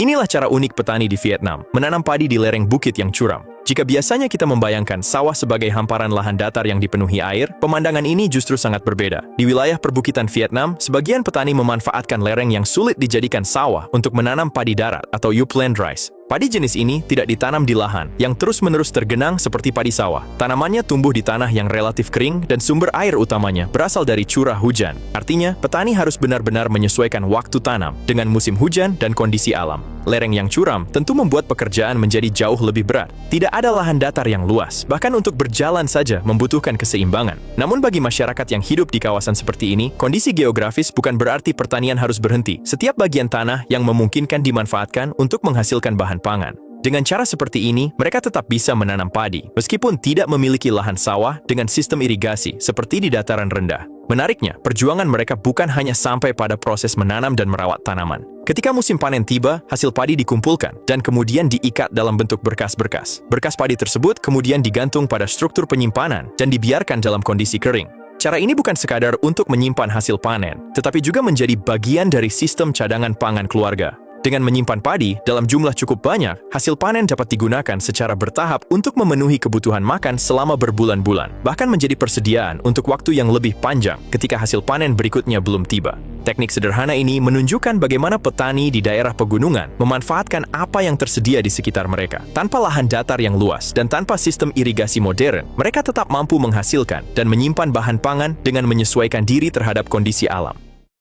Inilah cara unik petani di Vietnam, menanam padi di lereng bukit yang curam. Jika biasanya kita membayangkan sawah sebagai hamparan lahan datar yang dipenuhi air, pemandangan ini justru sangat berbeda. Di wilayah perbukitan Vietnam, sebagian petani memanfaatkan lereng yang sulit dijadikan sawah untuk menanam padi darat atau upland rice. Padi jenis ini tidak ditanam di lahan yang terus-menerus tergenang seperti padi sawah. Tanamannya tumbuh di tanah yang relatif kering dan sumber air utamanya berasal dari curah hujan. Artinya, petani harus benar-benar menyesuaikan waktu tanam dengan musim hujan dan kondisi alam. Lereng yang curam tentu membuat pekerjaan menjadi jauh lebih berat. Tidak ada lahan datar yang luas, bahkan untuk berjalan saja membutuhkan keseimbangan. Namun bagi masyarakat yang hidup di kawasan seperti ini, kondisi geografis bukan berarti pertanian harus berhenti. Setiap bagian tanah yang memungkinkan dimanfaatkan untuk menghasilkan bahan pangan. Dengan cara seperti ini, mereka tetap bisa menanam padi, meskipun tidak memiliki lahan sawah dengan sistem irigasi seperti di dataran rendah. Menariknya, perjuangan mereka bukan hanya sampai pada proses menanam dan merawat tanaman. Ketika musim panen tiba, hasil padi dikumpulkan dan kemudian diikat dalam bentuk berkas-berkas. Berkas padi tersebut kemudian digantung pada struktur penyimpanan dan dibiarkan dalam kondisi kering. Cara ini bukan sekadar untuk menyimpan hasil panen, tetapi juga menjadi bagian dari sistem cadangan pangan keluarga. Dengan menyimpan padi dalam jumlah cukup banyak, hasil panen dapat digunakan secara bertahap untuk memenuhi kebutuhan makan selama berbulan-bulan, bahkan menjadi persediaan untuk waktu yang lebih panjang ketika hasil panen berikutnya belum tiba. Teknik sederhana ini menunjukkan bagaimana petani di daerah pegunungan memanfaatkan apa yang tersedia di sekitar mereka. Tanpa lahan datar yang luas dan tanpa sistem irigasi modern, mereka tetap mampu menghasilkan dan menyimpan bahan pangan dengan menyesuaikan diri terhadap kondisi alam.